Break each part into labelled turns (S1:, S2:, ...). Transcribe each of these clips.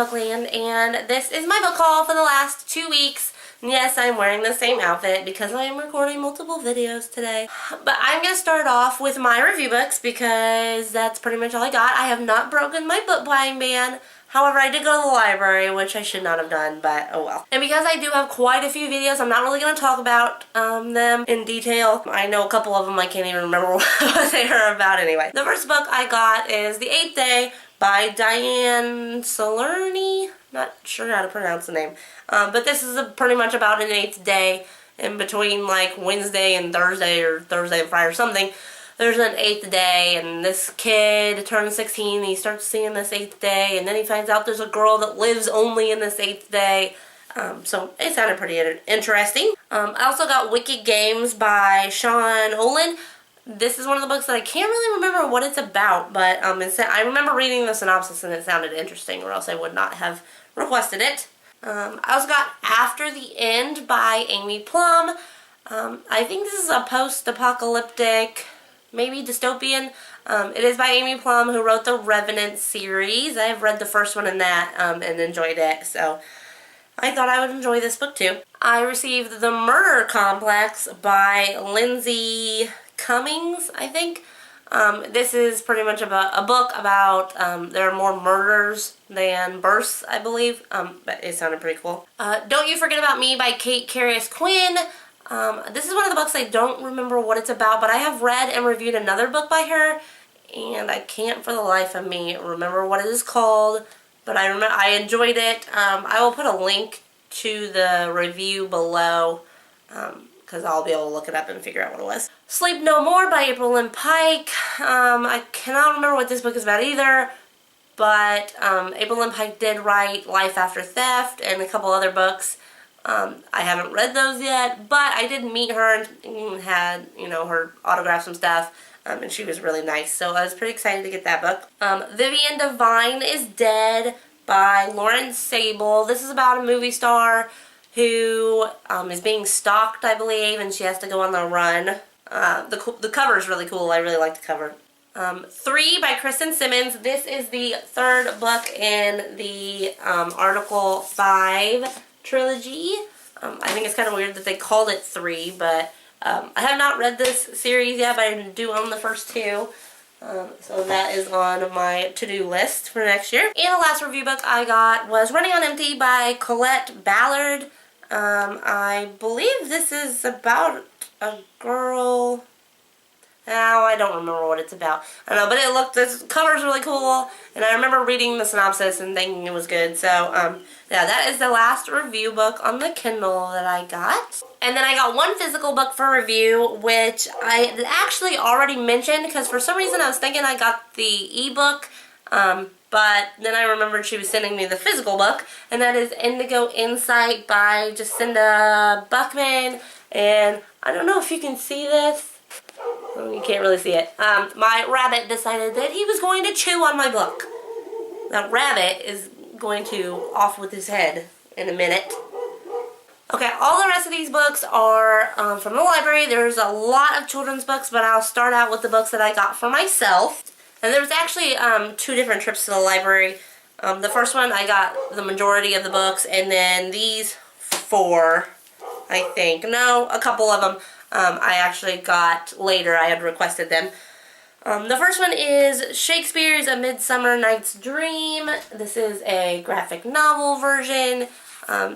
S1: Bookland, and this is my book haul for the last 2 weeks. Yes, I'm wearing the same outfit because I am recording multiple videos today. But I'm going to start off with my review books because that's pretty much all I got. I have not broken my book buying ban. However, I did go to the library, which I should not have done, but oh well. And because I do have quite a few videos, I'm not really going to talk about them in detail. I know a couple of them I can't even remember what they are about anyway. The first book I got is The Eighth Day by Diane Salerni. Not sure how to pronounce the name. But this is pretty much about an 8th day in between like Wednesday and Thursday or Thursday and Friday or something. There's an 8th day, and this kid turns 16 and he starts seeing this 8th day, and then he finds out there's a girl that lives only in this 8th day. So it sounded pretty interesting. I also got Wiki Games by Sean Olin. This is one of the books that I can't really remember what it's about, but I remember reading the synopsis and it sounded interesting, or else I would not have requested it. I also got After the End by Amy Plum. I think this is a post-apocalyptic, maybe dystopian. It is by Amy Plum, who wrote the Revenant series. I have read the first one in that and enjoyed it, so I thought I would enjoy this book too. I received The Murder Complex by Lindsay Cummings, I think. This is pretty much about a book about there are more murders than births, I believe, but it sounded pretty cool. Don't You Forget About Me by Kate Carius Quinn. This is one of the books I don't remember what it's about, but I have read and reviewed another book by her, and I can't for the life of me remember what it is called, but I enjoyed it. I will put a link to the review below, because I'll be able to look it up and figure out what it was. Sleep No More by April Lynn Pike. I cannot remember what this book is about either, but April Lynn Pike did write Life After Theft and a couple other books. I haven't read those yet, but I did meet her and had, her autographs and stuff, and she was really nice, so I was pretty excited to get that book. Vivian Divine is Dead by Lauren Sable. This is about a movie star who is being stalked, I believe, and she has to go on the run. The cover is really cool. I really like the cover. 3 by Kristen Simmons. This is the third book in the Article 5 trilogy. I think it's kind of weird that they called it 3, but I have not read this series yet, but I do own the first 2. So that is on my to-do list for next year. And the last review book I got was Running on Empty by Colette Ballard. I believe this is about a girl. Now I don't remember what it's about. I don't know, but this cover's really cool, and I remember reading the synopsis and thinking it was good. So, yeah, that is the last review book on the Kindle that I got. And then I got one physical book for review, which I actually already mentioned, because for some reason I was thinking I got the ebook, but then I remembered she was sending me the physical book, and that is Indigo Insight by Jacinda Buckman. And I don't know if you can see this. You can't really see it. My rabbit decided that he was going to chew on my book. That rabbit is going to off with his head in a minute. Okay, all the rest of these books are from the library. There's a lot of children's books, but I'll start out with the books that I got for myself. And there was actually 2 different trips to the library. The first one, I got the majority of the books, and then these 4, I think. No, a couple of them. I actually got later. I had requested them. The first one is Shakespeare's A Midsummer Night's Dream. This is a graphic novel version.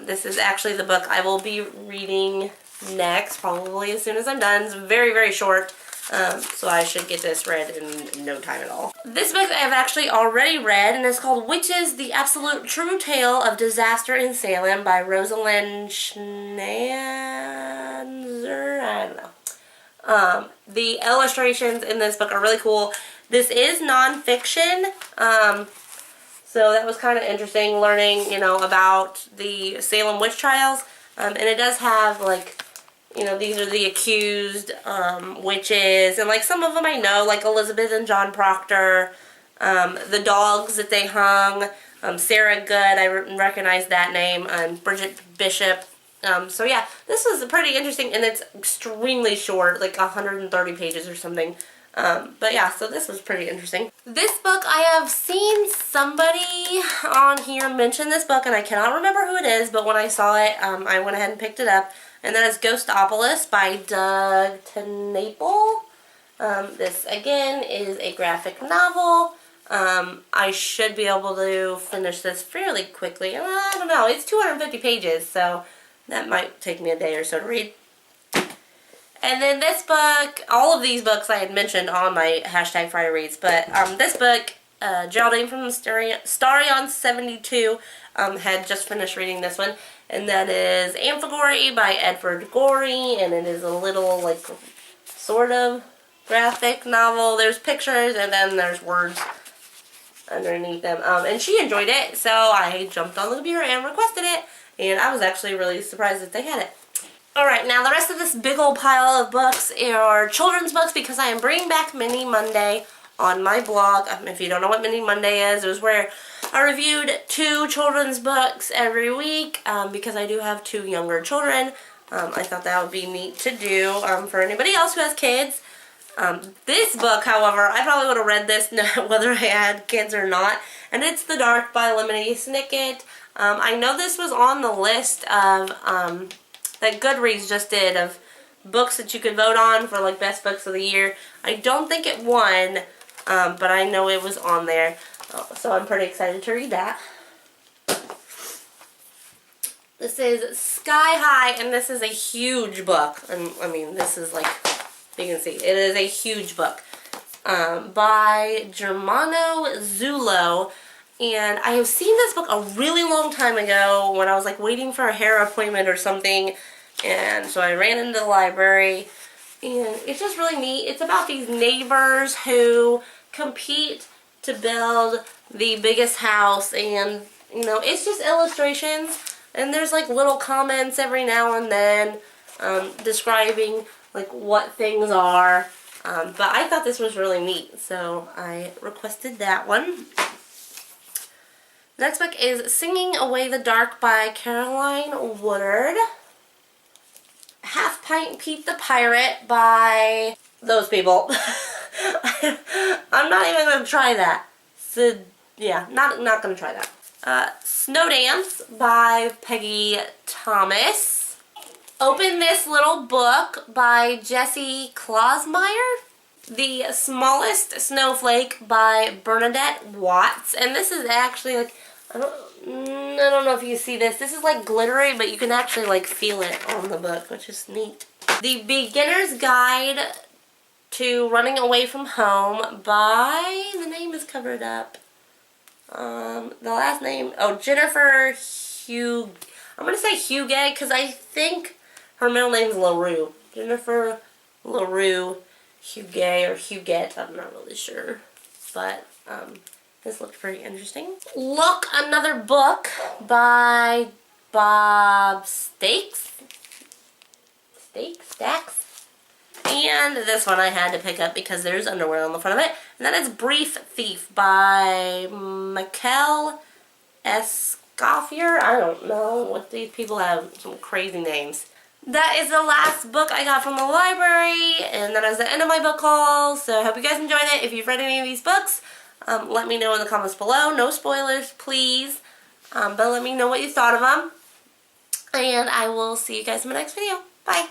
S1: This is actually the book I will be reading next, probably as soon as I'm done. It's very, very short, so I should get this read in no time at all. This book I have actually already read, and it's called Witches, The Absolute True Tale of Disaster in Salem by Rosalind Schnanzer. I don't know. The illustrations in this book are really cool. This is nonfiction, so that was kind of interesting learning, about the Salem witch trials. And it does have, like, these are the accused witches, and, like, some of them I know, like Elizabeth and John Proctor, the dogs that they hung, Sarah Good, I recognize that name, and Bridget Bishop. So yeah, this was pretty interesting, and it's extremely short, like 130 pages or something. But yeah, so this was pretty interesting. This book, I have seen somebody on here mention this book, and I cannot remember who it is, but when I saw it, I went ahead and picked it up. And that is Ghostopolis by Doug Tenaple. This, again, is a graphic novel. I should be able to finish this fairly quickly. I don't know. It's 250 pages, so that might take me a day or so to read. And then this book, all of these books I had mentioned on my hashtag Friday Reads, but this book, Geraldine from Starion 72, had just finished reading this one, and that is Amphigori by Edward Gorey, and it is a little, like, sort of graphic novel. There's pictures, and then there's words underneath them, and she enjoyed it, so I jumped on the computer and requested it, and I was actually really surprised that they had it. Alright, now the rest of this big old pile of books are children's books because I am bringing back Mini Monday on my blog. If you don't know what Mini Monday is, it was where I reviewed 2 children's books every week because I do have 2 younger children. I thought that would be neat to do for anybody else who has kids. This book, however, I probably would have read this whether I had kids or not, and it's The Dark by Lemony Snicket. I know this was on the list of that Goodreads just did of books that you could vote on for like best books of the year. I don't think it won, but I know it was on there, so I'm pretty excited to read that. This is Sky High, and this is a huge book, and I mean this is like, you can see, it is a huge book by Germano Zulo. And I have seen this book a really long time ago when I was like waiting for a hair appointment or something, and so I ran into the library, and it's just really neat. It's about these neighbors who compete to build the biggest house, and you know, it's just illustrations, and there's like little comments every now and then describing like what things are, but I thought this was really neat, so I requested that one. The next book is Singing Away the Dark by Caroline Woodard. Half Pint Pete the Pirate by those people. I'm not even going to try that. So, yeah, not going to try that. Snow Dance by Peggy Thomas. Open This Little Book by Jessie Clausmeyer. The Smallest Snowflake by Bernadette Watts. And this is actually like, I don't know if you see this. This is like glittery, but you can actually like feel it on the book, which is neat. The Beginner's Guide to Running Away from Home by, the name is covered up. The last name, oh, Jennifer Hugh. I'm going to say Huguet because I think her middle name is LaRue. Jennifer LaRue Huguet or Huguet, I'm not really sure. But, this looked pretty interesting. Look, Another Book by Bob Stacks. Stacks? And this one I had to pick up because there's underwear on the front of it. And that is Brief Thief by Mikel Escoffier. I don't know what these people have, some crazy names. That is the last book I got from the library, and that is the end of my book haul. So I hope you guys enjoyed it. If you've read any of these books, let me know in the comments below. No spoilers, please. But let me know what you thought of them. And I will see you guys in my next video. Bye.